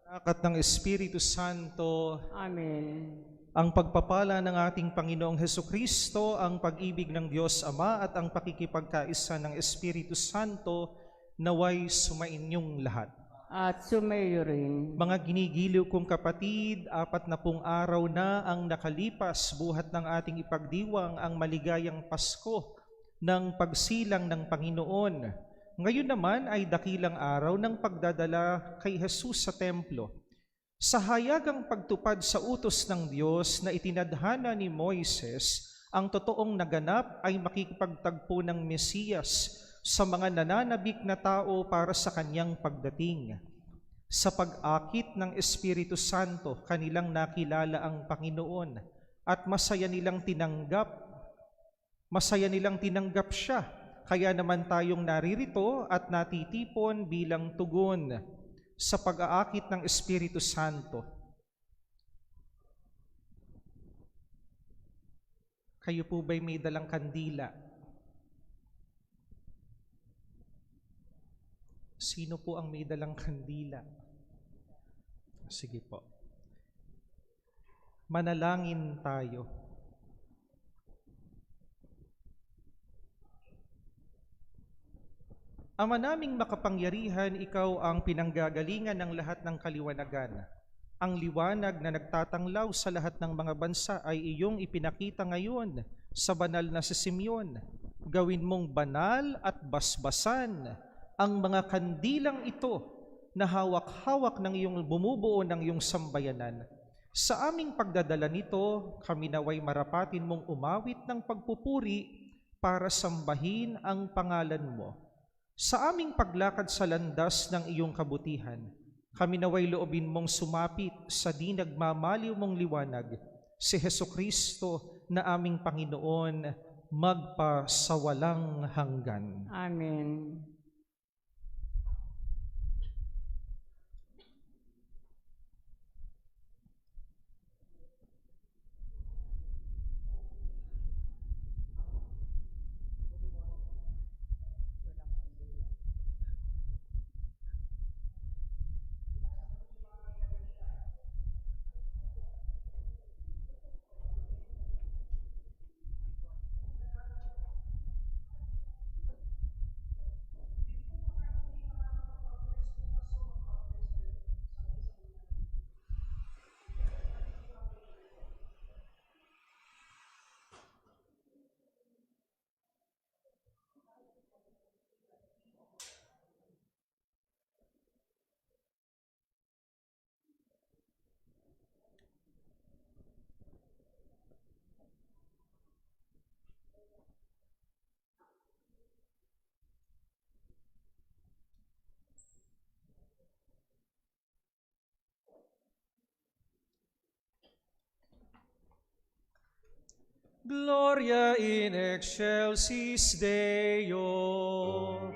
Akat ng Espiritu Santo, Amen. ang pagpapala ng ating Panginoong Hesukristo, ang pag-ibig ng Diyos Ama at ang pakikipagkaisa ng Espiritu Santo naway sumainyong lahat. At sumayo rin. Mga ginigiliw kong kapatid, 40 araw na ang nakalipas buhat ng ating ipagdiwang ang maligayang Pasko ng pagsilang ng Panginoon. Ngayon naman ay dakilang araw ng pagdadala kay Jesus sa templo. Sa hayagang pagtupad sa utos ng Diyos na itinadhana ni Moises, ang totoong naganap ay makikipagtagpo ng Mesiyas sa mga nananabik na tao para sa kanyang pagdating. Sa pag-akit ng Espiritu Santo, kanilang nakilala ang Panginoon at masaya nilang tinanggap siya. Kaya naman tayong naririto at natitipon bilang tugon sa pag-aakit ng Espiritu Santo. Kayo po ba'y may dalang kandila? Sino po ang may dalang kandila? Sige po. Manalangin tayo. Ama naming makapangyarihan, ikaw ang pinanggagalingan ng lahat ng kaliwanagan. Ang liwanag na nagtatanglaw sa lahat ng mga bansa ay iyong ipinakita ngayon sa banal na si Simeon. Gawin mong banal at basbasan ang mga kandilang ito na hawak-hawak ng iyong bumubuo ng iyong sambayanan. Sa aming pagdadala nito, kami naway marapatin mong umawit ng pagpupuri para sambahin ang pangalan mo. Sa aming paglakad sa landas ng iyong kabutihan, kami naway loobin mong sumapit sa di nagmamaliw mong liwanag, si Hesukristo na aming Panginoon, magpasawalang hanggan. Amen. Gloria in excelsis Deo.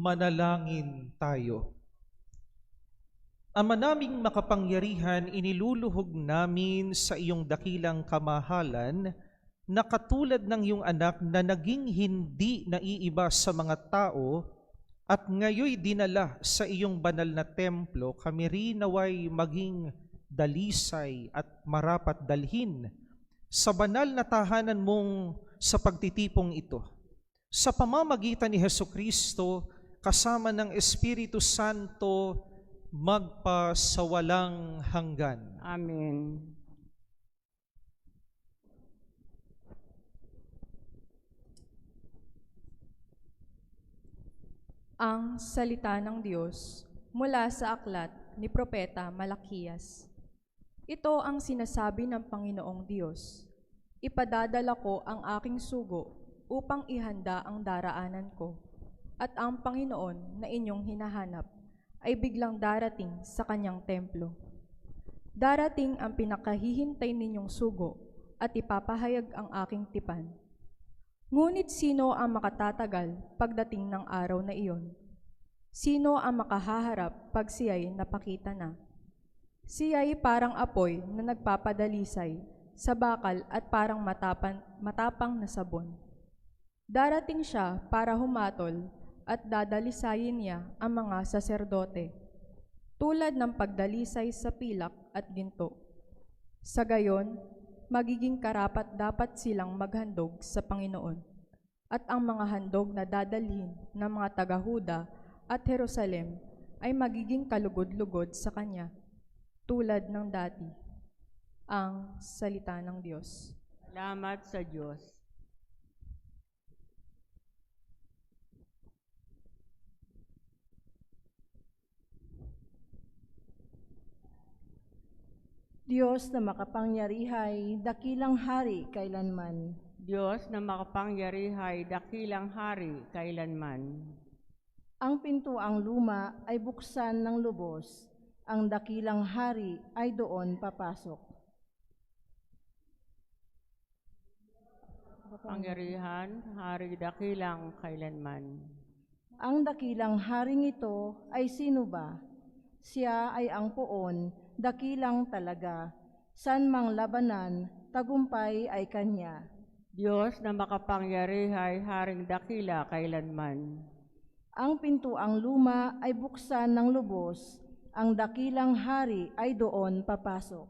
Manalangin tayo. Ama naming makapangyarihan, iniluluhog namin sa iyong dakilang kamahalan na katulad ng iyong anak na naging hindi naiiba sa mga tao at ngayoy dinala sa iyong banal na templo, kami rin naway maging dalisay at marapat dalhin sa banal na tahanan mong sa pagtitipong ito. Sa pamamagitan ni Hesukristo, kasama ng Espiritu Santo, magpasawalang hanggan. Amen. Ang salita ng Diyos mula sa aklat ni Propeta Malakiyas. Ito ang sinasabi ng Panginoong Diyos. Ipadadala ko ang aking sugo upang ihanda ang daraanan ko, at ang Panginoon na inyong hinahanap ay biglang darating sa kanyang templo. Darating ang pinakahihintay ninyong sugo at ipapahayag ang aking tipan. Ngunit sino ang makatatagal pagdating ng araw na iyon? Sino ang makahaharap pag siya'y napakita na? Siya'y parang apoy na nagpapadalisay sa bakal at parang matapang na sabon. Darating siya para humatol at dadalisayin niya ang mga saserdote, tulad ng pagdalisay sa pilak at ginto. Sa gayon, magiging karapat-dapat silang maghandog sa Panginoon, at ang mga handog na dadalhin ng mga taga-Huda at Jerusalem ay magiging kalugod-lugod sa Kanya, tulad ng dati. Ang salita ng Diyos. Salamat sa Diyos. Diyos na makapangyarihay, dakilang hari kailanman. Diyos na makapangyarihay, dakilang hari kailanman. Ang pintuang luma ay buksan ng lubos, ang dakilang hari ay doon papasok. Pangyarihan, hari dakilang kailanman. Ang dakilang haring ito ay sino ba? Siya ay ang poon, dakilang talaga. San mang labanan, tagumpay ay kanya. Diyos na makapangyarihay, haring dakila kailanman. Ang pintuang luma ay buksan ng lubos, ang dakilang hari ay doon papasok.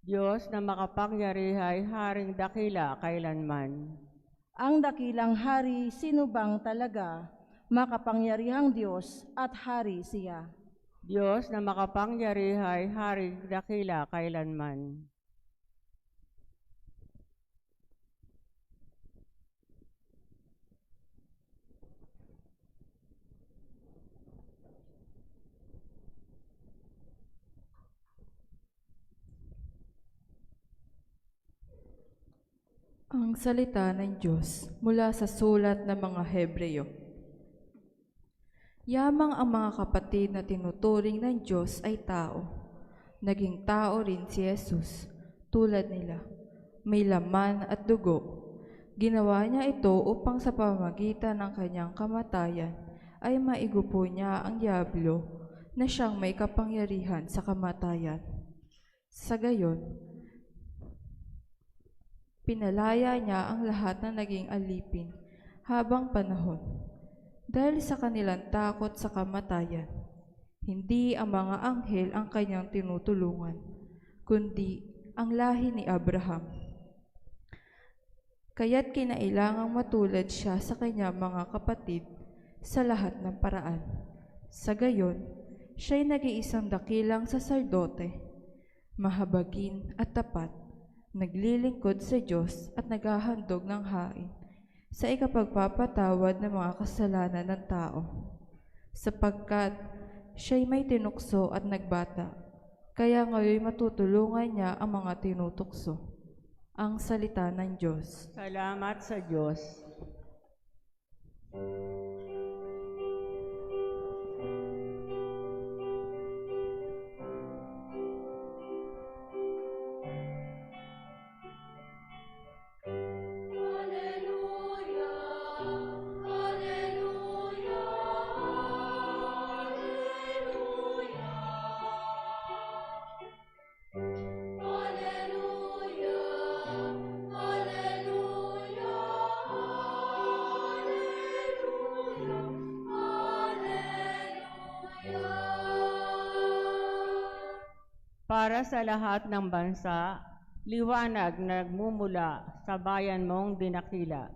Diyos na makapangyarihay, haring dakila kailanman. Ang dakilang hari, sino bang talaga? Makapangyarihang Diyos at hari siya. Diyos na makapangyarihay, haring dakila kailanman. Ang salita ng Diyos mula sa sulat ng mga Hebreyo. Yamang ang mga kapatid na tinuturing ng Diyos ay tao. Naging tao rin si Jesus, tulad nila. May laman at dugo. Ginawa niya ito upang sa pamamagitan ng kanyang kamatayan ay maigupo niya ang diablo na siyang may kapangyarihan sa kamatayan. Sa gayon, pinalaya niya ang lahat na naging alipin habang panahon. Dahil sa kanilang takot sa kamatayan, hindi ang mga anghel ang kanyang tinutulungan, kundi ang lahi ni Abraham. Kaya't kinailangang matulad siya sa kanyang mga kapatid sa lahat ng paraan. Sa gayon, siya'y nag-iisang dakilang saserdote, mahabagin at tapat, naglilingkod sa Diyos at naghahandog ng hain sa ikapagpapatawad ng mga kasalanan ng tao, sapagkat siya'y may tinukso at nagbata, kaya ngayon matutulungan niya ang mga tinutukso. Ang salita ng Diyos. Salamat sa Diyos. para sa lahat ng bansa, liwanag na nagmumula sa bayan mong dinakila.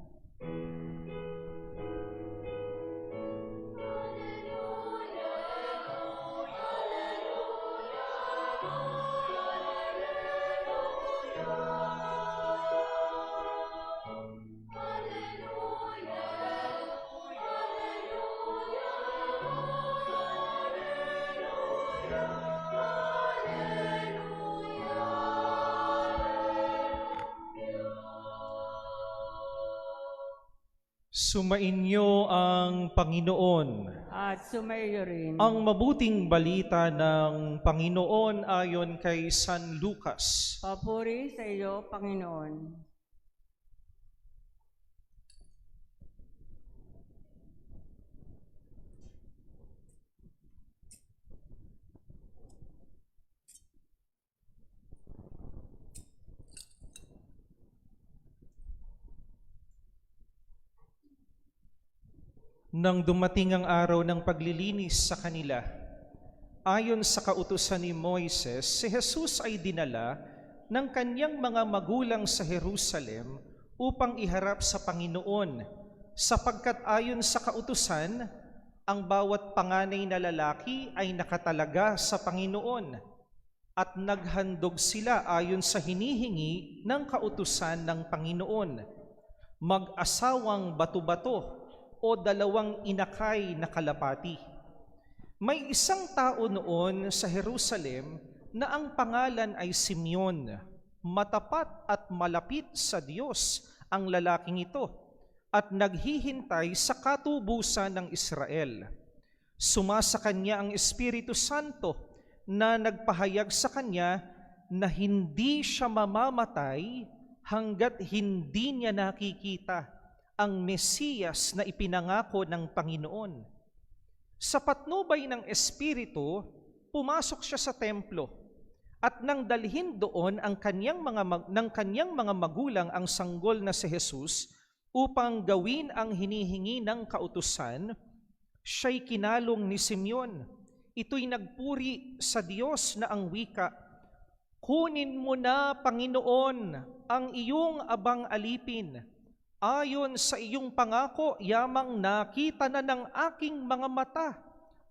Sumainyo ang Panginoon. At sumayo rin. Ang mabuting balita ng Panginoon ayon kay San Lucas. Papuri sa iyo, Panginoon. Nang dumating ang araw ng paglilinis sa kanila, ayon sa kautusan ni Moises, si Jesus ay dinala ng kanyang mga magulang sa Jerusalem upang iharap sa Panginoon, sapagkat ayon sa kautusan, ang bawat panganay na lalaki ay nakatalaga sa Panginoon, at naghandog sila ayon sa hinihingi ng kautusan ng Panginoon, mag-asawang bato-bato o dalawang inakay na kalapati. May isang tao noon sa Jerusalem na ang pangalan ay Simeon. Matapat at malapit sa Diyos ang lalaking ito at naghihintay sa katubusan ng Israel. Sumasa kanya ang Espiritu Santo na nagpahayag sa kanya na hindi siya mamamatay hanggat hindi niya nakikita ang Mesiyas na ipinangako ng Panginoon. Sa patnubay ng Espiritu, pumasok siya sa templo at nang dalhin doon ng kanyang mga magulang ang sanggol na si Jesus upang gawin ang hinihingi ng kautusan, siya'y kinalong ni Simeon. Ito'y nagpuri sa Diyos na ang wika, "Kunin mo na, Panginoon, ang iyong abang alipin. Ayon sa iyong pangako, yamang nakita na ng aking mga mata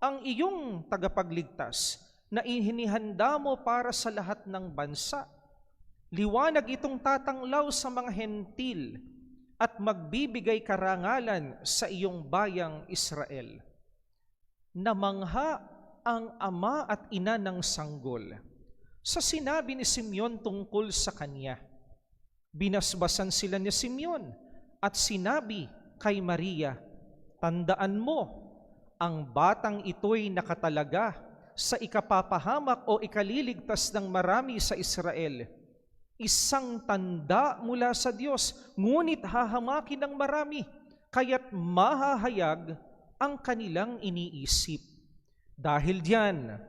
ang iyong tagapagligtas na ihinihanda mo para sa lahat ng bansa. Liwanag itong tatanglaw sa mga hentil at magbibigay karangalan sa iyong bayang Israel." Namangha ang ama at ina ng sanggol sa sinabi ni Simeon tungkol sa kanya. Binasbasan sila ni Simeon at sinabi kay Maria, "Tandaan mo, ang batang ito'y nakatalaga sa ikapapahamak o ikaliligtas ng marami sa Israel. Isang tanda mula sa Diyos, ngunit hahamakin ng marami, kaya't mahahayag ang kanilang iniisip. Dahil diyan,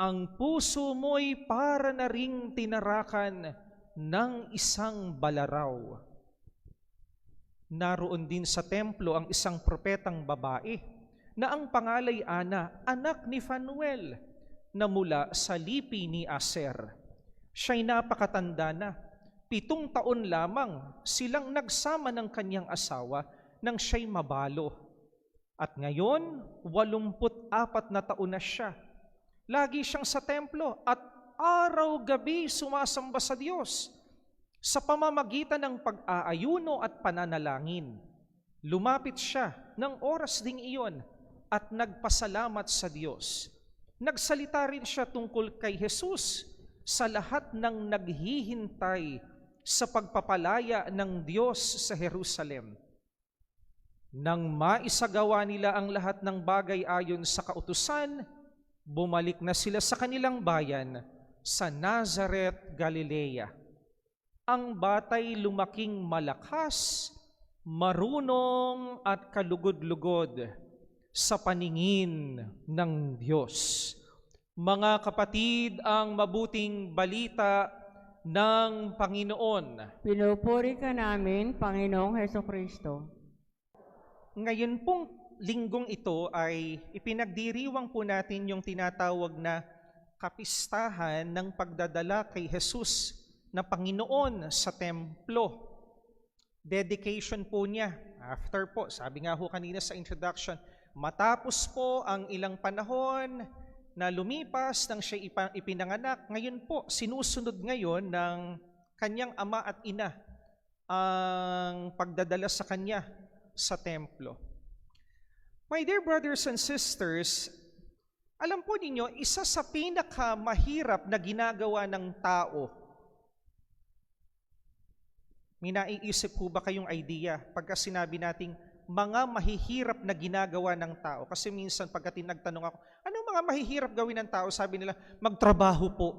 ang puso mo'y para na ring tinarakan ng isang balaraw." Naroon din sa templo ang isang propetang babae na ang pangalay Ana, anak ni Fanuel, na mula sa lipi ni Aser. Siya'y napakatanda na, 7 taon lamang silang nagsama ng kanyang asawa nang siya'y mabalo. At ngayon, 84 na taon na siya. Lagi siyang sa templo at araw-gabi sumasamba sa Diyos sa pamamagitan ng pag-aayuno at pananalangin. Lumapit siya ng oras ding iyon at nagpasalamat sa Diyos. Nagsalita rin siya tungkol kay Jesus sa lahat ng naghihintay sa pagpapalaya ng Diyos sa Jerusalem. Nang maisagawa nila ang lahat ng bagay ayon sa kautusan, bumalik na sila sa kanilang bayan sa Nazareth, Galilea. Ang batay lumaking malakas, marunong at kalugod-lugod sa paningin ng Diyos. Mga kapatid, ang mabuting balita ng Panginoon. Pinupuri ka namin, Panginoong Hesukristo. Ngayon pong linggong ito ay ipinagdiriwang po natin yung tinatawag na kapistahan ng pagdadala kay Jesus na Panginoon sa templo. Dedication po niya. After po, sabi nga ho kanina sa introduction, matapos po ang ilang panahon na lumipas nang siya ipinanganak, ngayon po, sinusunod ngayon ng kanyang ama at ina ang pagdadala sa kanya sa templo. My dear brothers and sisters, alam po ninyo, isa sa pinakamahirap na ginagawa ng tao, may naiisip po ba kayong idea pagka sinabi nating mga mahihirap na ginagawa ng tao? Kasi minsan pagka nagtanong ako, anong mga mahihirap gawin ng tao? Sabi nila, magtrabaho po.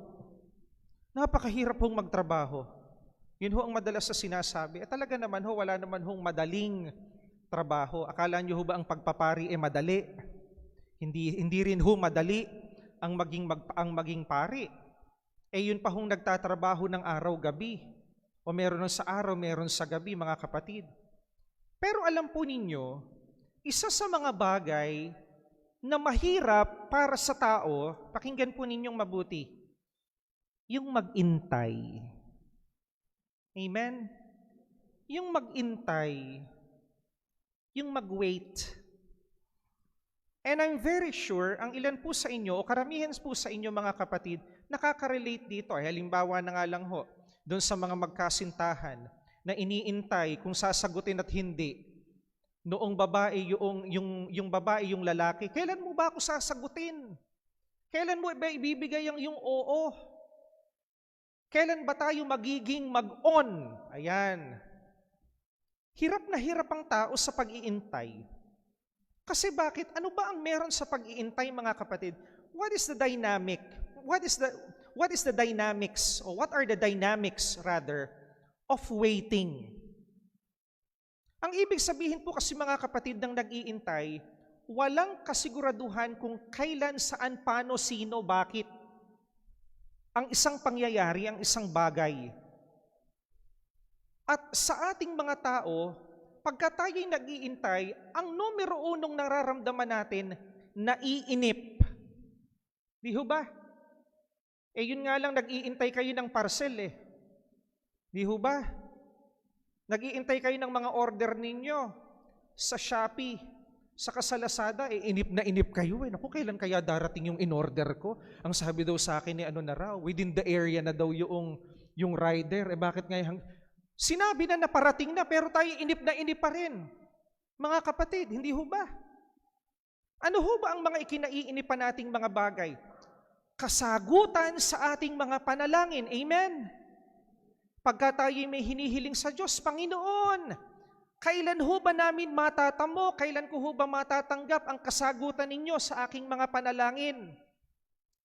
Napakahirap hong magtrabaho. Yun ho ang madalas sa sinasabi. Talaga naman ho, wala naman hong madaling trabaho. Akala nyo ho ba ang pagpapari madali? Hindi rin ho madali ang maging pari. Yun pa hong nagtatrabaho ng araw-gabi. O meron sa araw, meron sa gabi, mga kapatid. Pero alam po ninyo, isa sa mga bagay na mahirap para sa tao, pakinggan po ninyong mabuti, yung mag-intay. Amen? Yung mag-intay, yung mag-wait. And I'm very sure, ang ilan po sa inyo, o karamihan po sa inyo mga kapatid, nakaka-relate dito. Halimbawa na nga lang ho, doon sa mga magkasintahan na iniintay kung sasagutin at hindi. Noong babae yung babae yung lalaki, kailan mo ba ako sasagutin? Kailan mo ba ibibigay yung oo? Kailan ba tayo magiging mag-on? Ayan. Hirap na hirap ang tao sa pag-iintay. Kasi bakit? Ano ba ang meron sa pag-iintay, mga kapatid? What is the dynamic? What is the dynamics, or what are the dynamics rather, of waiting? Ang ibig sabihin po kasi, mga kapatid, ng nag-iintay, walang kasiguraduhan kung kailan, saan, paano, sino, bakit. Ang isang pangyayari, ang isang bagay. At sa ating mga tao, pagka tayo'y nag-iintay, ang numero unong nararamdaman natin, naiinip. Di ho ba? Yun nga lang, nag-iintay kayo ng parcel Di ho ba? Nag-iintay kayo ng mga order ninyo sa Shopee, sa Lazada, inip na inip kayo Naku, kailan kaya darating yung in-order ko? Ang sabi daw sa akin na raw, within the area na daw yung rider. Bakit ngayon? Sinabi na parating na, pero tayo inip na inip pa rin. Mga kapatid, hindi ho ba? Ano ho ba ang mga ikinaiinipan nating mga bagay? Kasagutan sa ating mga panalangin. Amen? Pagka tayo may hinihiling sa Diyos, Panginoon, kailan ho ba namin matatamo? Kailan ko ho ba matatanggap ang kasagutan ninyo sa aking mga panalangin?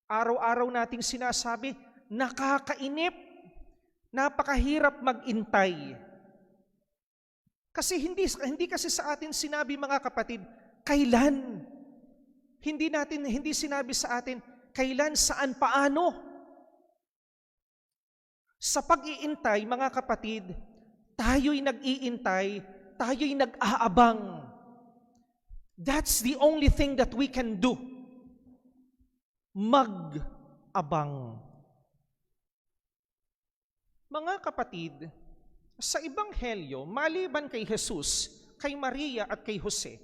Araw-araw nating sinasabi, nakakainip, napakahirap mag-intay. Kasi hindi kasi sa atin sinabi, mga kapatid, kailan? Hindi sinabi sa atin, kailan, saan, paano? Sa pag-iintay, mga kapatid, tayo'y nag-iintay, tayo'y nag-aabang. That's the only thing that we can do. Mag-abang. Mga kapatid, sa Ebanghelyo, maliban kay Jesus, kay Maria at kay Jose,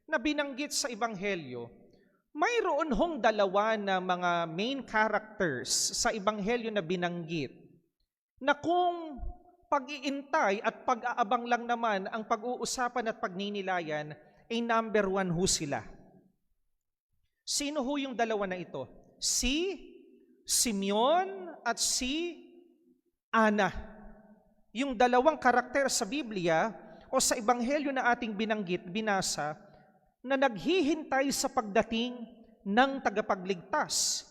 na binanggit sa Ebanghelyo, mayroon hong dalawa na mga main characters sa Ebanghelyo na binanggit, na kung pag-iintay at pag-aabang lang naman ang pag-uusapan at pagninilayan, ay number one ho sila. Sino ho yung dalawa na ito? Si Simeon at si Ana. Yung dalawang karakter sa Biblia o sa Ebanghelyo na ating binasa, na naghihintay sa pagdating ng tagapagligtas.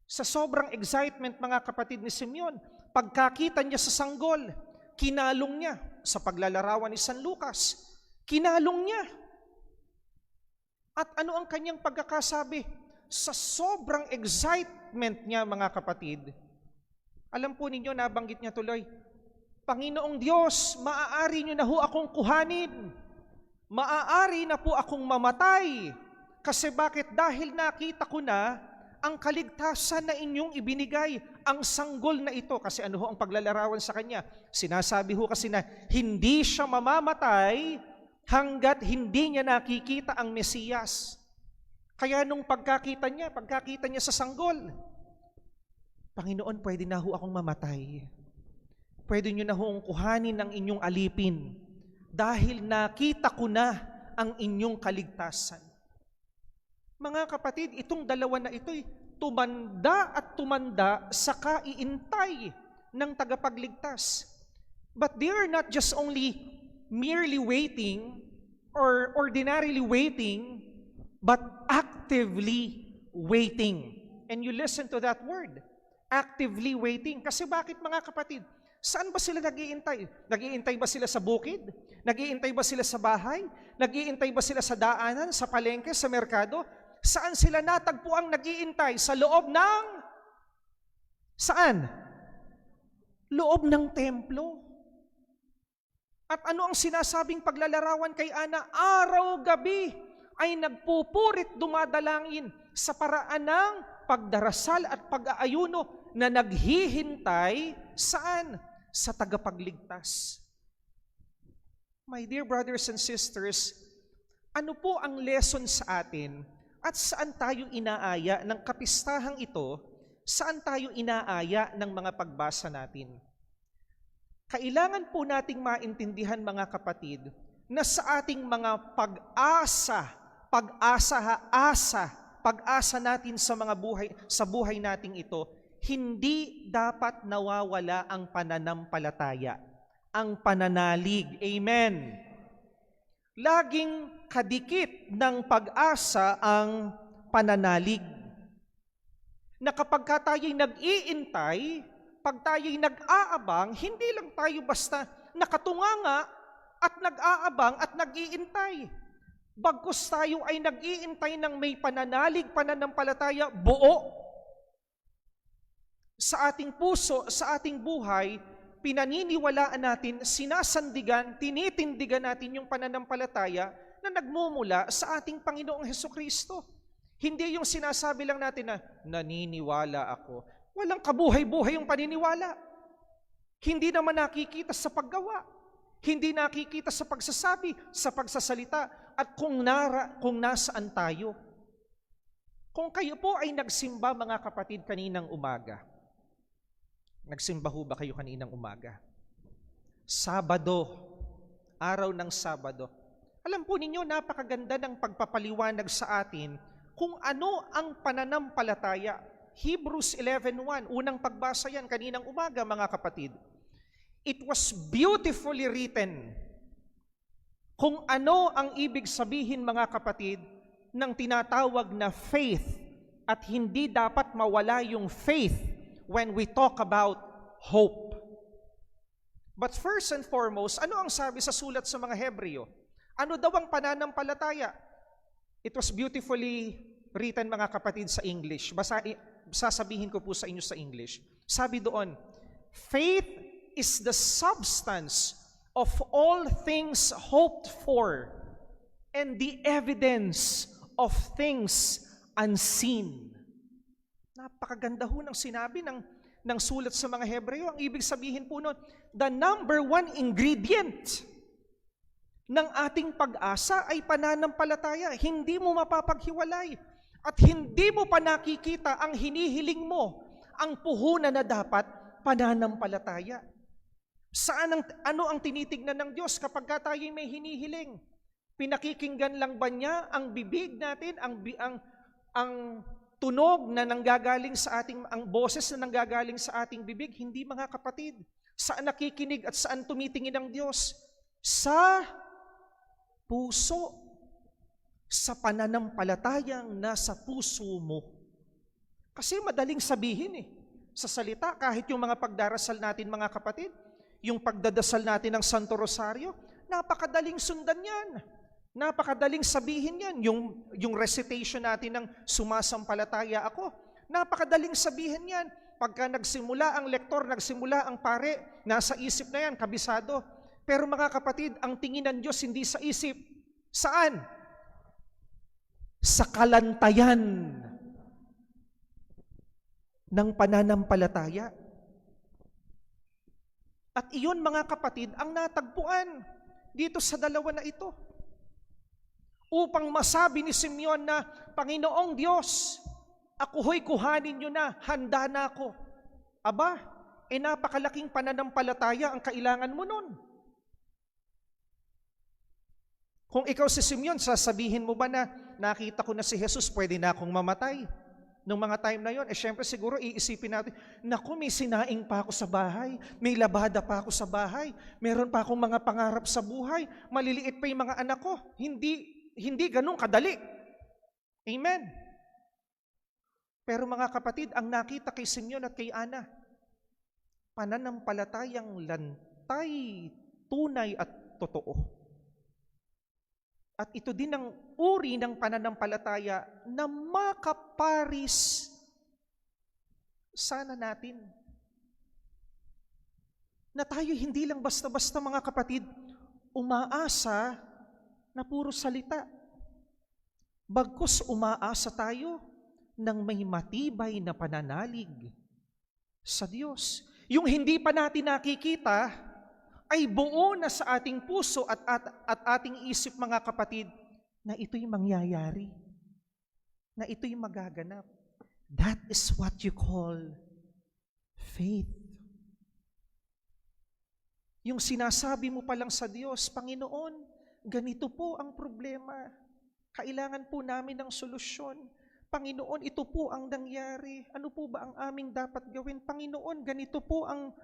Sa sobrang excitement, mga kapatid, ni Simeon, pagkakita niya sa sanggol, kinalong niya. Sa paglalarawan ni San Lucas, kinalong niya. At ano ang kanyang pagkakasabi? Sa sobrang excitement niya, mga kapatid, alam po ninyo, nabanggit niya tuloy, Panginoong Diyos, maaari niyo na ho akong kuhanin. Maaari na po akong mamatay. Kasi bakit? Dahil nakita ko na ang kaligtasan na inyong ibinigay, ang sanggol na ito. Kasi ano ho ang paglalarawan sa kanya? Sinasabi ho kasi na hindi siya mamamatay hanggat hindi niya nakikita ang Mesiyas. Kaya nung pagkakita niya sa sanggol, Panginoon, pwede na ho akong mamatay. Pwede niyo na hong kuhanin ang inyong alipin dahil nakita ko na ang inyong kaligtasan. Mga kapatid, itong dalawa na ito'y tumanda at tumanda sa kaiintay ng tagapagligtas. But they are not just only merely waiting or ordinarily waiting, but actively waiting. And you listen to that word, actively waiting. Kasi bakit mga kapatid? Saan ba sila nag-iintay? Nag-iintay ba sila sa bukid? Nag-iintay ba sila sa bahay? Nag-iintay ba sila sa daanan, sa palengke, sa merkado? Saan sila natagpuang nag-iintay? Sa loob ng... Saan? Loob ng templo. At ano ang sinasabing paglalarawan kay Ana? Araw-gabi ay nagpupurit dumadalangin sa paraan ng pagdarasal at pag-aayuno na naghihintay saan? Sa tagapagligtas. My dear brothers and sisters, ano po ang lesson sa atin at saan tayo inaaya ng kapistahang ito? Saan tayo inaaya ng mga pagbasa natin? Kailangan po nating maintindihan mga kapatid na sa ating mga pag-asa natin sa mga buhay nating ito, hindi dapat nawawala ang pananampalataya, ang pananalig. Amen. Laging kadikit ng pag-asa ang pananalig. Na kapag tayo'y nag-iintay, pag tayo'y nag-aabang, hindi lang tayo basta nakatunganga at nag-aabang at nag-iintay. Bagkus tayo ay nag-iintay ng may pananalig, pananampalataya, buo. Sa ating puso, sa ating buhay, pinaniniwalaan natin, sinasandigan, tinitindigan natin yung pananampalataya na nagmumula sa ating Panginoong Hesukristo. Hindi yung sinasabi lang natin na, naniniwala ako. Walang kabuhay-buhay yung paniniwala. Hindi naman nakikita sa paggawa. Hindi nakikita sa pagsasabi, sa pagsasalita, at kung nasaan tayo. Kung kayo po ay nagsimba, mga kapatid, kaninang umaga, nagsimba ho ba kayo kaninang umaga? Sabado, araw ng Sabado. Alam po ninyo, napakaganda ng pagpapaliwanag sa atin kung ano ang pananampalataya. Hebrews 11:1, unang pagbasa yan kaninang umaga, mga kapatid. It was beautifully written kung ano ang ibig sabihin, mga kapatid, ng tinatawag na faith, at hindi dapat mawala yung faith when we talk about hope. But first and foremost, ano ang sabi sa sulat sa mga Hebreo? Ano daw ang pananampalataya? It was beautifully written, mga kapatid, sa English. Sasabihin ko po sa inyo sa English. Sabi doon, faith is the substance of all things hoped for and the evidence of things unseen. Napakaganda ho ng sinabi ng sulat sa mga Hebreo. Ang ibig sabihin po nun, the number one ingredient ng ating pag-asa ay pananampalataya. Hindi mo mapapaghiwalay at hindi mo pa nakikita ang hinihiling mo, ang puhunan na dapat pananampalataya. Ano ang tinitignan ng Diyos kapag tayo'y may hinihiling? Pinakikinggan lang ba niya ang bibig natin, ang tunog na nanggagaling sa ating, ang boses na nanggagaling sa ating bibig? Hindi, mga kapatid. Saan nakikinig at saan tumitingin ang Diyos? Sa puso. Sa pananampalatayang nasa puso mo. Kasi madaling sabihin sa salita, kahit yung mga pagdarasal natin, mga kapatid, yung pagdadasal natin ng Santo Rosario, napakadaling sundan yan. Napakadaling sabihin yan. Yung recitation natin ng sumasampalataya ako, napakadaling sabihin yan. Pagka nagsimula ang lektor, nagsimula ang pare, nasa isip na yan, kabisado. Pero mga kapatid, ang tingin ng Diyos hindi sa isip. Saan? Sa kalantayan ng pananampalataya. At iyon mga kapatid ang natagpuan dito sa dalawa na ito. Upang masabi ni Simeon na, Panginoong Diyos, ako ho'y kuhanin nyo na, handa na ako. Aba, napakalaking pananampalataya ang kailangan mo nun. Kung ikaw si Simeon, sasabihin mo ba na, nakita ko na si Jesus, pwede na akong mamatay? Nung mga time na yon, syempre siguro iisipin natin, naku, may sinaing pa ako sa bahay, may labada pa ako sa bahay, meron pa akong mga pangarap sa buhay, maliliit pa yung mga anak ko. Hindi ganun kadali. Amen. Pero mga kapatid, ang nakita kay Simeon at kay Ana, pananampalatayang lantay, tunay at totoo. At ito din ang uri ng pananampalataya na makaparis sana natin. Na tayo hindi lang basta-basta mga kapatid, umaasa na puro salita. Bagkus umaasa tayo ng may matibay na pananalig sa Diyos. Yung hindi pa natin nakikita, ay buo na sa ating puso at ating isip mga kapatid na ito'y mangyayari, na ito'y magaganap. That is what you call faith. Yung sinasabi mo pa lang sa Diyos, Panginoon, ganito po ang problema. Kailangan po namin ng solusyon. Panginoon, ito po ang nangyari. Ano po ba ang aming dapat gawin? Panginoon, ganito po ang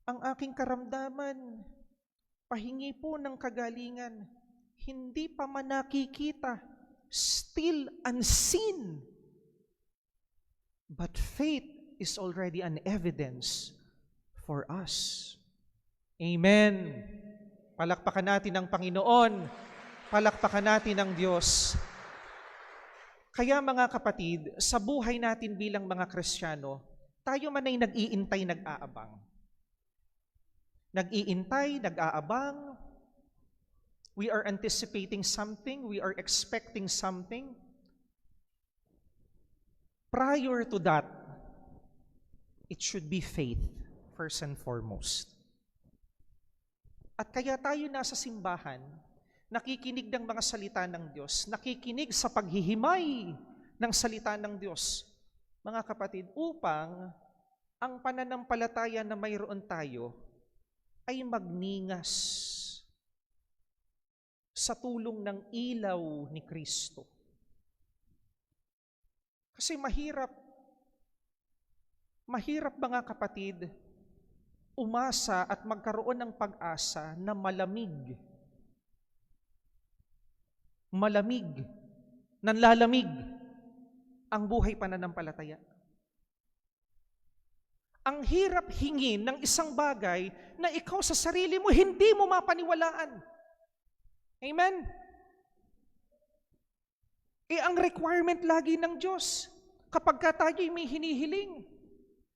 aking karamdaman, pahingi po ng kagalingan, hindi pa man nakikita, still unseen. But faith is already an evidence for us. Amen. Palakpakan natin ang Panginoon, palakpakan natin ang Diyos. Kaya mga kapatid, sa buhay natin bilang mga Kristiyano, tayo man ay nag-iintay, nag-aabang. Nag-iintay, nag-aabang. We are anticipating something. We are expecting something. Prior to that, it should be faith, first and foremost. At kaya tayo nasa simbahan, nakikinig ng mga salita ng Diyos, nakikinig sa paghihimay ng salita ng Diyos, mga kapatid, upang ang pananampalataya na mayroon tayo ay magningas sa tulong ng ilaw ni Kristo. Kasi mahirap mga kapatid, umasa at magkaroon ng pag-asa na malamig, nanlalamig ang buhay pananampalataya. Ang hirap hingin ng isang bagay na ikaw sa sarili mo hindi mo mapaniwalaan. Amen? Ang requirement lagi ng Diyos, kapag ka tayo'y may hinihiling,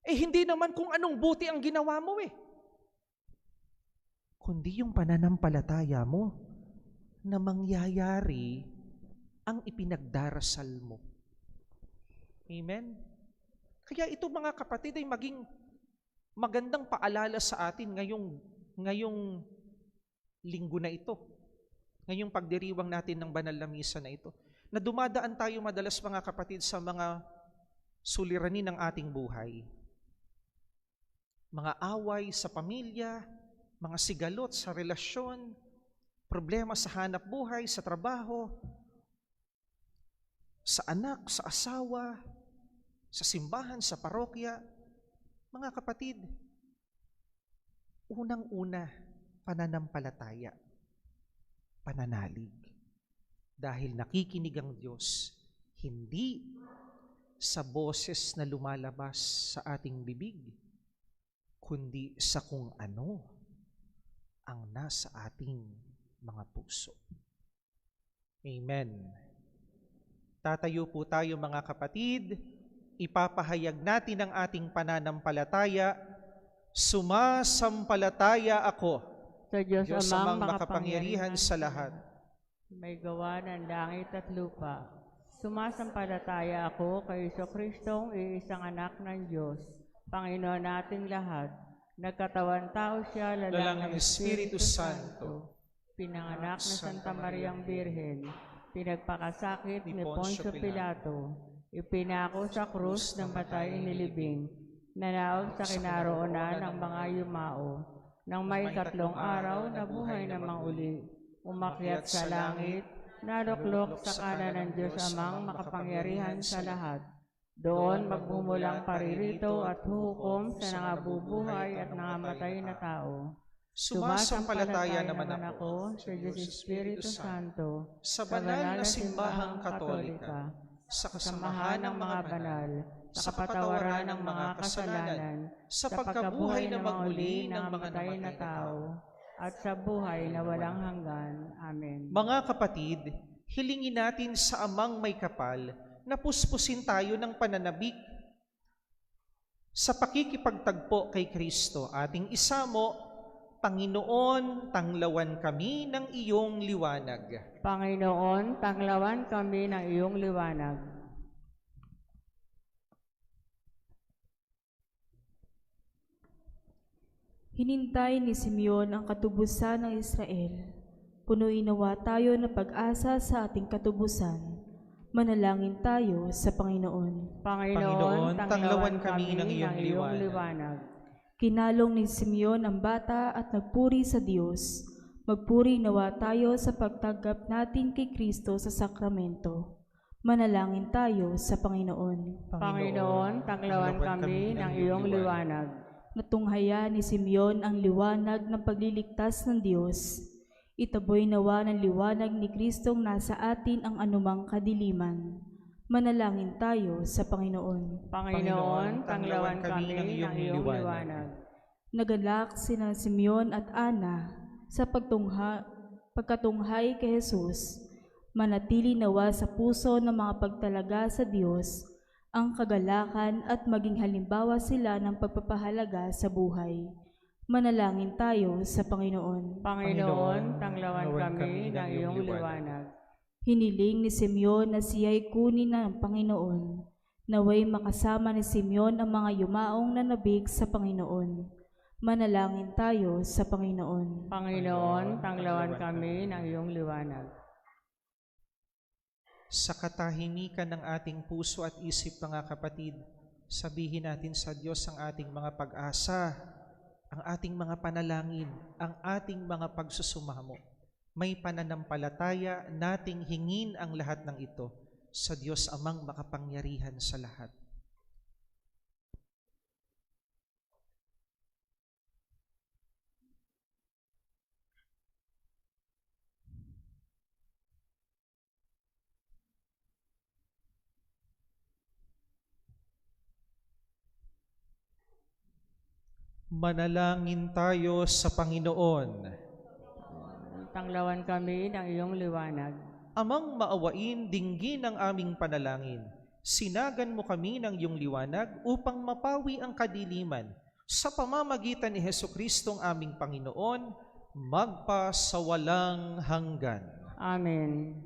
hindi naman kung anong buti ang ginawa mo kundi yung pananampalataya mo na mangyayari ang ipinagdarasal mo. Amen? Kaya ito mga kapatid ay maging magandang paalala sa atin ngayong linggo na ito. Ngayong pagdiriwang natin ng banal na misa na ito. Na dumadaan tayo madalas mga kapatid sa mga suliranin ng ating buhay. Mga away sa pamilya, mga sigalot sa relasyon, problema sa hanap buhay, sa trabaho, sa anak, sa asawa, sa simbahan, sa parokya. Mga kapatid, unang-una, pananampalataya, pananalig. Dahil nakikinig ang Diyos, hindi sa boses na lumalabas sa ating bibig, kundi sa kung ano ang nasa ating mga puso. Amen. Tatayo po tayo mga kapatid, ipapahayag natin ang ating pananampalataya. Sumasampalataya ako Sa Diyos Diyos amang amang makapangyarihan sa lahat, may gawa ng langit at lupa. Sumasampalataya ako kay Kristong iisang anak ng Diyos, Panginoon nating lahat. Nagkatawan tao siya, Lalang ng Espiritu Santo, pinanganak na Santa Mariang Birhen, pinagpakasakit ni Poncio Pilato, ipinako sa krus ng matay inilibing, nanaog sa kinaroonan ng mga yumao, nang may 3 araw na buhay na mauli, umakyat sa langit, naluklok sa kanan ng Diyos Amang makapangyarihan sa lahat. Doon magmumulang paririto at huhukom sa nangabubuhay at nangamatay na tao. sumasampalataya naman ako sa Diyos Espiritu Santo, sa banal na simbahang katolika, sa kasamahan ng mga banal, sa kapatawaran ng mga kasalanan, sa pagkabuhay na magmuli ng mga namatay na tao, at sa buhay na walang hanggan. Amen. Mga kapatid, hilingin natin sa Amang may kapal na puspusin tayo ng pananabik sa pakikipagtagpo kay Kristo, ating isamo. Panginoon, tanglawan kami ng iyong liwanag. Panginoon, tanglawan kami ng iyong liwanag. Hinintay ni Simeon ang katubusan ng Israel. Punuin nawa tayo ng pag-asa sa ating katubusan. Manalangin tayo sa Panginoon. Panginoon, tanglawan kami ng iyong liwanag. Kinalong ni Simeon ang bata at nagpuri sa Diyos. Magpuri nawa tayo sa pagtanggap natin kay Kristo sa sakramento. Manalangin tayo sa Panginoon. Panginoon, tanglawan kami ng iyong liwanag. Natunghaya ni Simeon ang liwanag ng pagliligtas ng Diyos. Itaboy nawa ng liwanag ni Kristong nasa atin ang anumang kadiliman. Manalangin tayo sa Panginoon. Panginoon, tanglawan kami ng iyong liwanag. Nagalak sina Simeon at Ana sa pagkatunghay kay Jesus. Manatili nawa sa puso ng mga pagtalaga sa Diyos ang kagalakan at maging halimbawa sila ng pagpapahalaga sa buhay. Manalangin tayo sa Panginoon. Panginoon, tanglawan kami ng iyong liwanag. Hiniling ni Simeon na siya'y kunin ng Panginoon. Naway makasama ni Simeon ang mga yumaong nanabig sa Panginoon. Manalangin tayo sa Panginoon. Panginoon, tanglawan kami ng iyong liwanag. Sa katahimikan ng ating puso at isip, mga kapatid, sabihin natin sa Diyos ang ating mga pag-asa, ang ating mga panalangin, ang ating mga pagsusumamo. May pananampalataya nating hingin ang lahat ng ito sa Diyos Amang makapangyarihan sa lahat. Manalangin tayo sa Panginoon. Tanglawan kami ng iyong liwanag. Amang maawain, dinggin ang aming panalangin. Sinagan mo kami ng iyong liwanag upang mapawi ang kadiliman. Sa pamamagitan ni Jesucristong aming Panginoon, magpasawalang hanggan. Amen.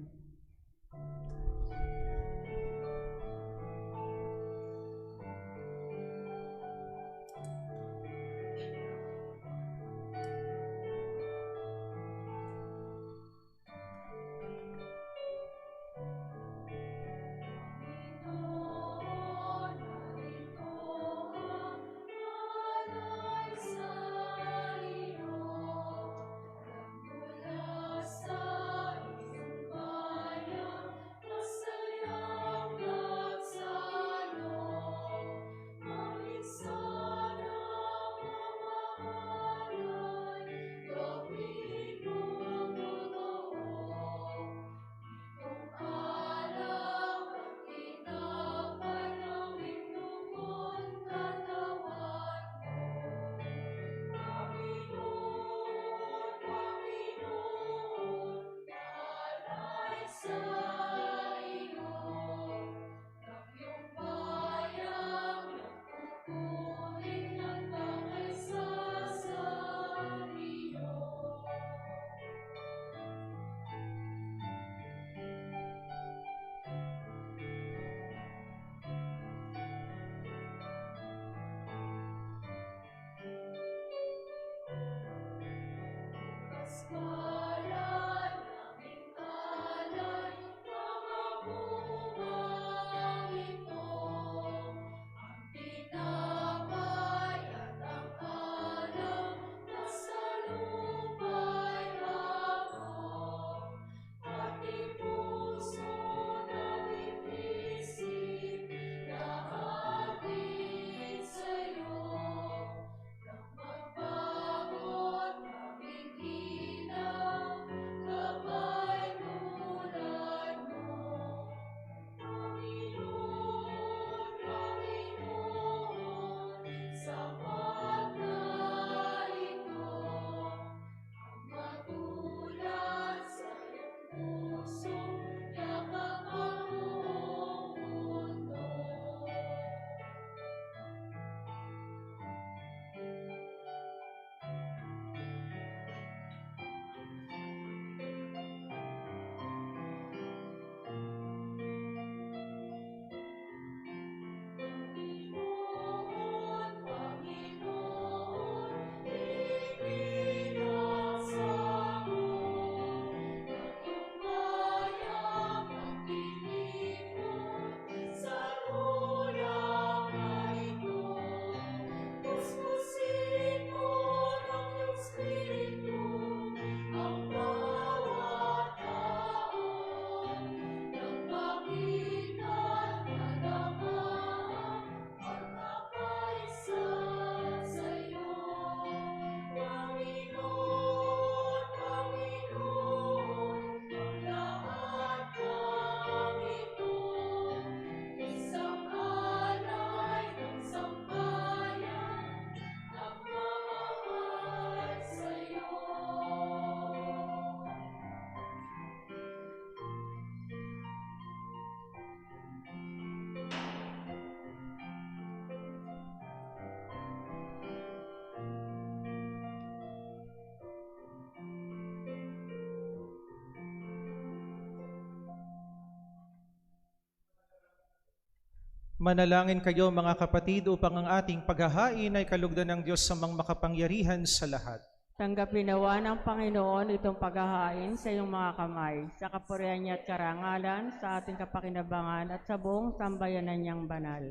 Manalangin kayo mga kapatid upang ang ating paghahain ay kalugdan ng Diyos sa makapangyarihan sa lahat. Tanggapin nawa ng Panginoon itong paghahain sa iyong mga kamay, sa kapurihan niya at karangalan, sa ating kapakinabangan at sa buong sambayanan niyang banal.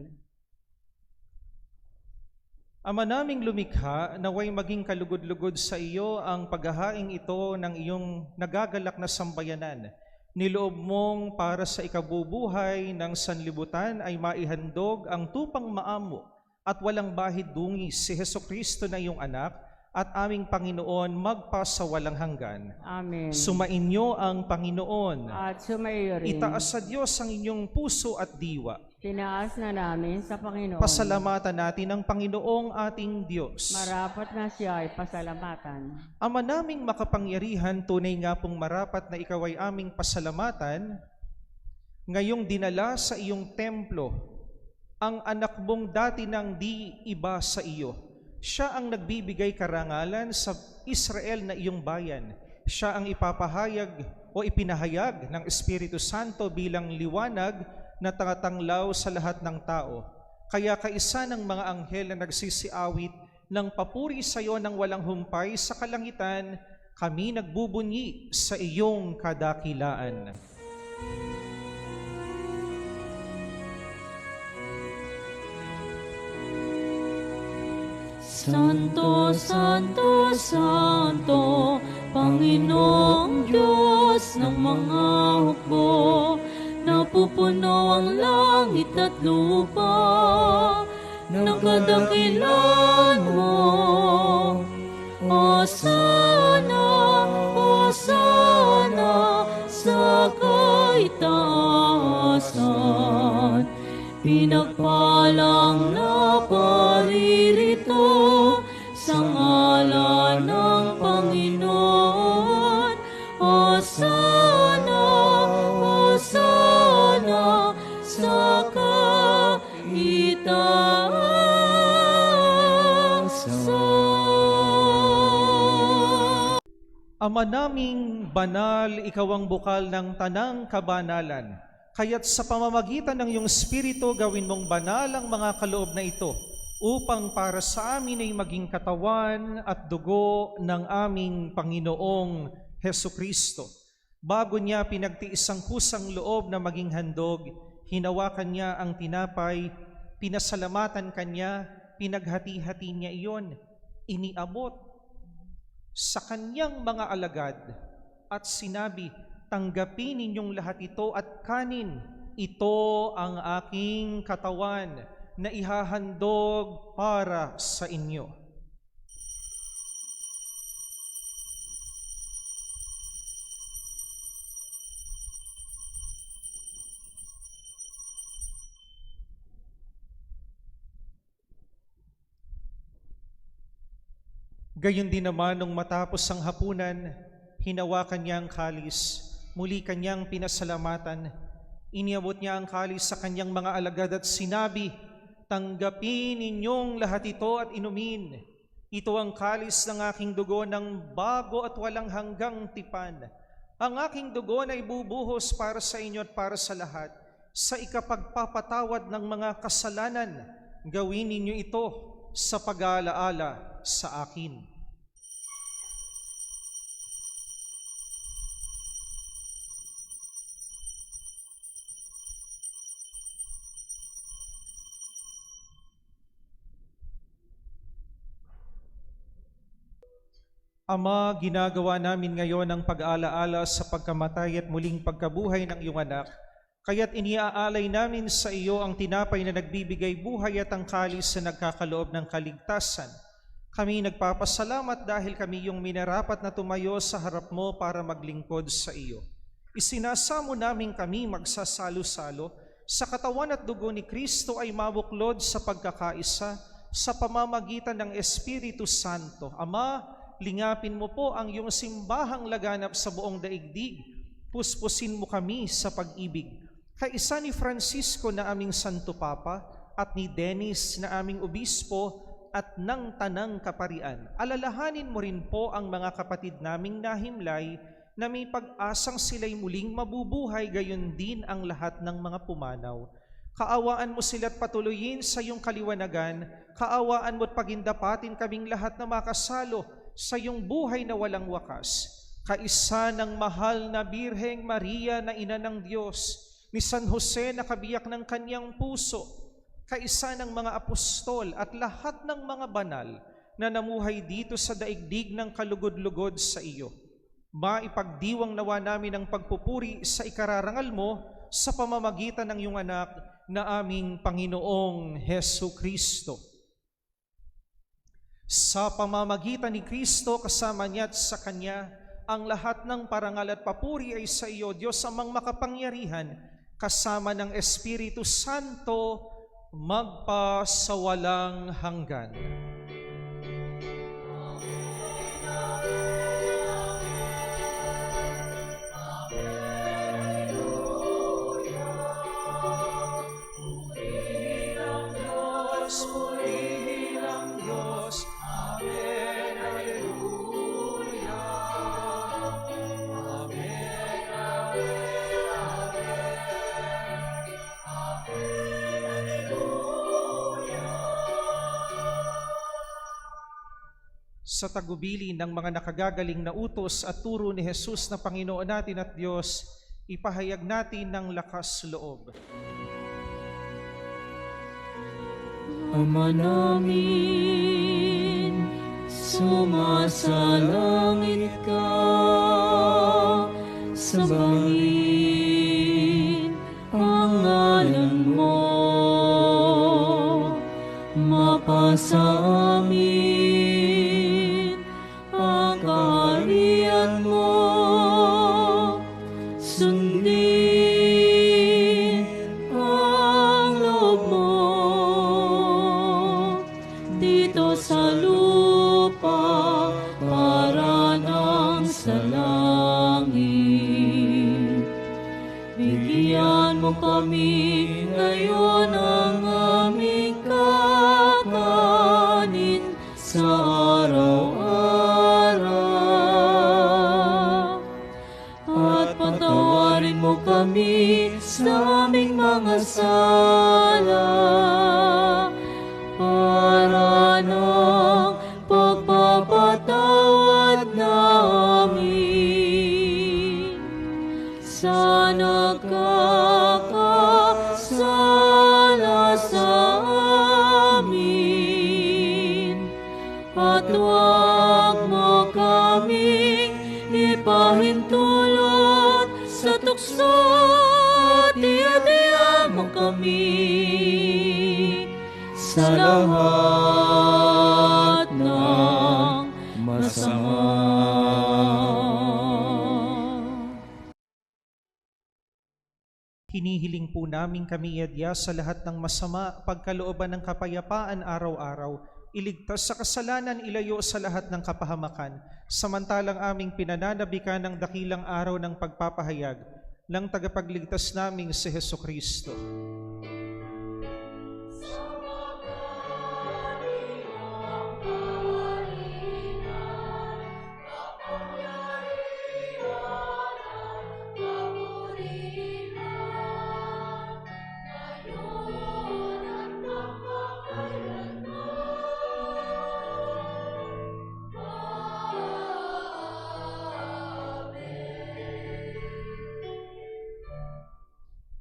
Ama naming lumikha, naway maging kalugod-lugod sa iyo ang paghahaing ito ng iyong nagagalak na sambayanan. Niloob mong para sa ikabubuhay ng sanlibutan ay maihandog ang tupang maamo at walang bahid dungis si Hesukristo na iyong anak at aming Panginoon magpasawalang hanggan. Amen. Sumainyo ang Panginoon. At sumaiyo rin. Itaas sa Diyos ang inyong puso at diwa. Tinaas na namin sa Panginoon. Pasalamatan natin ang Panginoong ating Diyos. Marapat na siya ay pasalamatan. Ama naming makapangyarihan, tunay nga pong marapat na ikaw ay aming pasalamatan, ngayong dinala sa iyong templo ang anak mong dati nang di iba sa iyo. Siya ang nagbibigay karangalan sa Israel na iyong bayan. Siya ang ipapahayag o ipinahayag ng Espiritu Santo bilang liwanag na tangatanglaw sa lahat ng tao. Kaya kaisa ng mga anghel na nagsisiawit ng papuri sa iyo ng walang humpay sa kalangitan, kami nagbubunyi sa iyong kadakilaan. Santo, Santo, Santo, Panginoong Diyos ng mga hukbo, napupuno ang langit at lupa ng kadakilan mo. Hosana, Hosana sa kaitaasan, pinagpalang na paririto sa ngalan ng Panginoon. Hosana, Hosana sa kaitaasan. Ama naming banal, ikaw ang bukal ng tanang kabanalan. Kaya't sa pamamagitan ng iyong Espiritu, gawin mong banal ang mga kaloob na ito, upang para sa amin ay maging katawan at dugo ng aming Panginoong Hesukristo. Bago niya pinagtiis ang kusang loob na maging handog, hinawakan niya ang tinapay, pinasalamatan kanya, pinaghati-hati niya iyon, iniabot sa kanyang mga alagad at sinabi, tanggapin ninyong lahat ito at kanin. Ito ang aking katawan na ihahandog para sa inyo. Gayon din naman nung matapos ang hapunan, hinawakan niya ang kalis, muli kanyang pinasalamatan, iniabot niya ang kalis sa kanyang mga alagad at sinabi, tanggapin ninyong lahat ito at inumin. Ito ang kalis ng aking dugo ng bago at walang hanggang tipan. Ang aking dugo na ibubuhos para sa inyo at para sa lahat, sa ikapagpapatawad ng mga kasalanan. Gawin ninyo ito sa pag-aalaala sa akin. Ama, ginagawa namin ngayon ang pag-aalaala sa pagkamatay at muling pagkabuhay ng iyong anak. Kaya't iniaalay namin sa iyo ang tinapay na nagbibigay buhay at ang kalis na nagkakaloob ng kaligtasan. Kami nagpapasalamat dahil kami yung minarapat na tumayo sa harap mo para maglingkod sa iyo. Isinasamo namin kami magsasalo-salo sa katawan at dugo ni Kristo ay mabuklod sa pagkakaisa sa pamamagitan ng Espiritu Santo. Ama, lingapin mo po ang iyong simbahang laganap sa buong daigdig. Puspusin mo kami sa pag-ibig. Kaisa ni Francisco na aming Santo Papa at ni Dennis na aming Obispo at ng Tanang Kaparian. Alalahanin mo rin po ang mga kapatid naming nahimlay na may pag-asang sila'y muling mabubuhay, gayon din ang lahat ng mga pumanaw. Kaawaan mo sila't patuloyin sa iyong kaliwanagan. Kaawaan mo't pagindapatin kaming lahat na makasalo sa iyong buhay na walang wakas. Kaisa ng mahal na Birheng Maria na Ina ng Diyos, ni San Jose na kabiyak ng kanyang puso, kaisa ng mga apostol at lahat ng mga banal na namuhay dito sa daigdig ng kalugod-lugod sa iyo. Maipagdiwang nawa namin ang pagpupuri sa ikararangal mo sa pamamagitan ng iyong anak na aming Panginoong Hesu Kristo. Sa pamamagitan ni Kristo, kasama niya at sa Kanya, ang lahat ng parangal at papuri ay sa iyo, Diyos amang makapangyarihan, kasama ng Espiritu Santo, magpasawalang hanggan. Purihin ang Diyos. Amen. Alleluia. Amen. Sa tagubili ng mga nakagagaling na utos at turo ni Jesus na Panginoon natin at Diyos, ipahayag natin ng lakas loob. Ama namin, sumasalangit ka, sambahin ang ngalan mo, mapasa amin ang kaharian mo, sundin ang loob mo dito sa lupa para nang sa langit. Bigyan mo kami ngayon ang aming kakanin sa araw-araw. At patawarin mo kami sa aming mga sala, para ng pagpapatawad namin sa nakakasala sa amin. At huwag mo kaming ipahintulot sa tukso, at iadya mo kami sa lahat ng masama. Hinihiling po namin kami iadya sa lahat ng masama, pagkalooban ng kapayapaan araw-araw, iligtas sa kasalanan, ilayo sa lahat ng kapahamakan, samantalang aming pinananabikan ng dakilang araw ng pagpapahayag ng tagapagligtas naming si Hesu Kristo.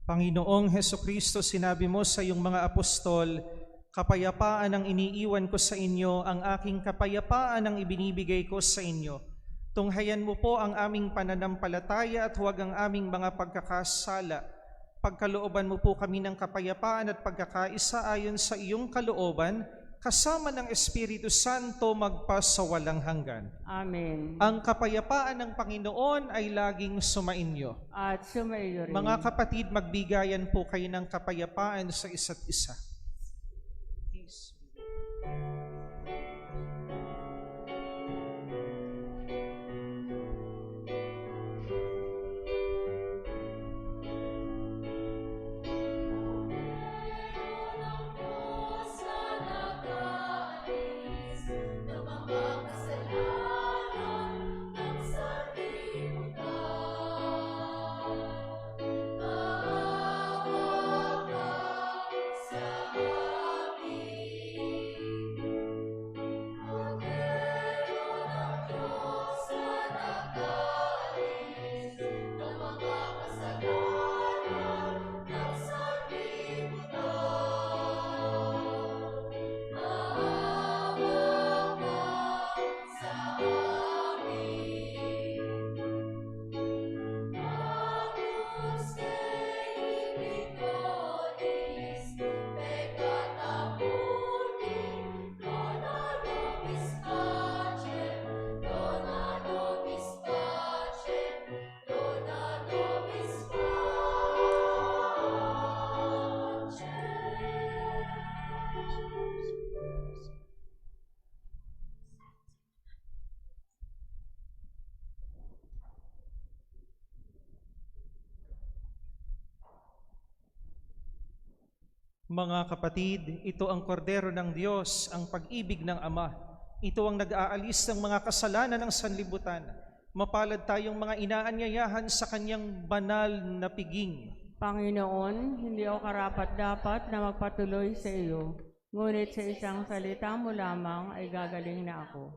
Panginoong Hesu Kristo, sinabi mo sa iyong mga apostol, kapayapaan ang iniiwan ko sa inyo, ang aking kapayapaan ang ibinibigay ko sa inyo. Tunghayan mo po ang aming pananampalataya at huwag ang aming mga pagkakasala. Pagkalooban mo po kami ng kapayapaan at pagkakaisa ayon sa iyong kalooban, kasama ng Espiritu Santo magpasawalang hanggan. Amen. Ang kapayapaan ng Panginoon ay laging sumainyo. At sumaiyo rin. Mga kapatid, magbigayan po kayo ng kapayapaan sa isa't isa. Peace. Mga kapatid, ito ang kordero ng Diyos, ang pag-ibig ng Ama. Ito ang nag-aalis ng mga kasalanan ng sanlibutan. Mapalad tayong mga inaanyayahan sa kanyang banal na piging. Panginoon, hindi ako karapat-dapat na magpatuloy sa iyo, ngunit sa isang salita mo lamang ay gagaling na ako.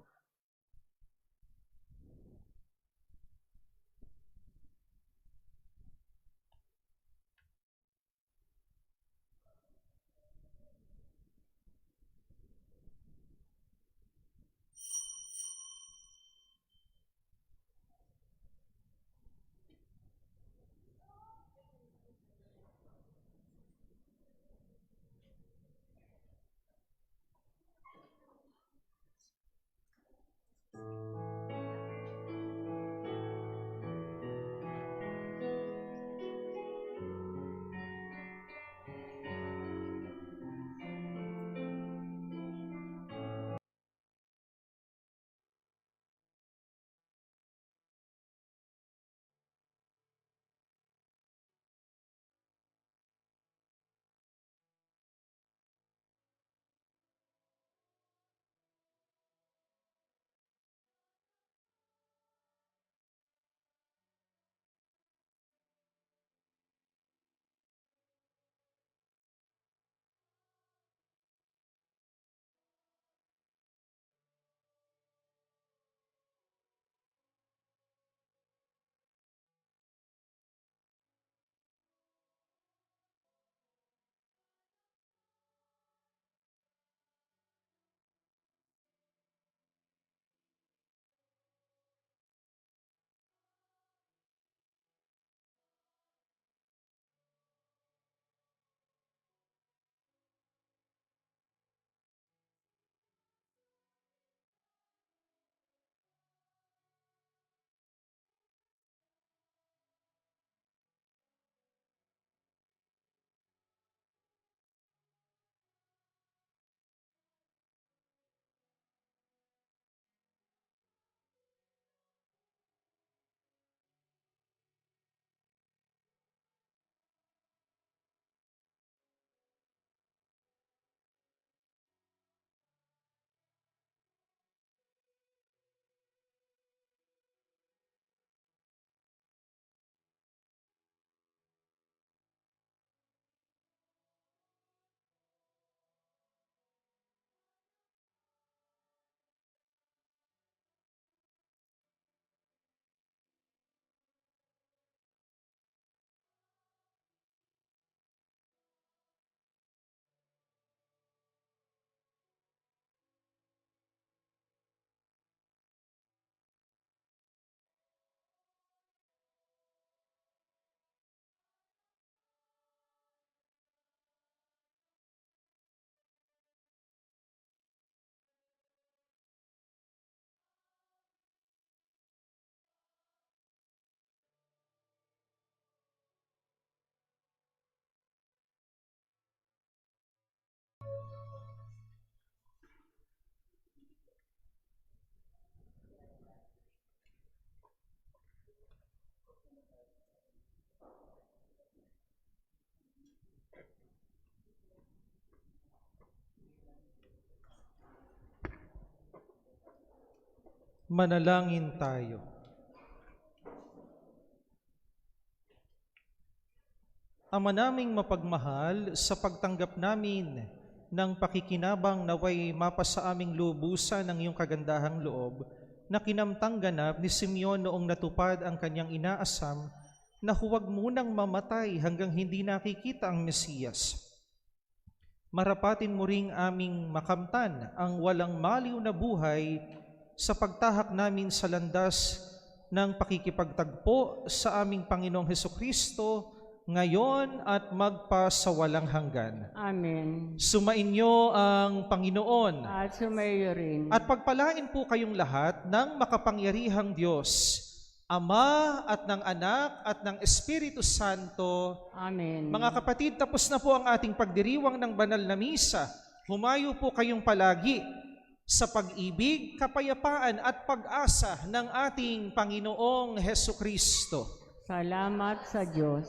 Manalangin tayo. Ama naming mapagmahal, sa pagtanggap namin ng pakikinabang naway mapasa aming lubusan ng iyong kagandahang loob, na kinamtang ganap ni Simeon noong natupad ang kanyang inaasam na huwag munang mamatay hanggang hindi nakikita ang Mesiyas. Marapatin mo ring aming makamtan ang walang maliw na buhay sa pagtahak namin sa landas ng pakikipagtagpo sa aming Panginoong Hesukristo ngayon at magpasawalang hanggan. Amen. Sumainyo ang Panginoon. At sumayo rin. At pagpalain po kayong lahat ng makapangyarihang Diyos, Ama at ng Anak at ng Espiritu Santo. Amen. Mga kapatid, tapos na po ang ating pagdiriwang ng banal na misa. Humayo po kayong palagi sa pag-ibig, kapayapaan at pag-asa ng ating Panginoong Hesukristo. Salamat sa Diyos.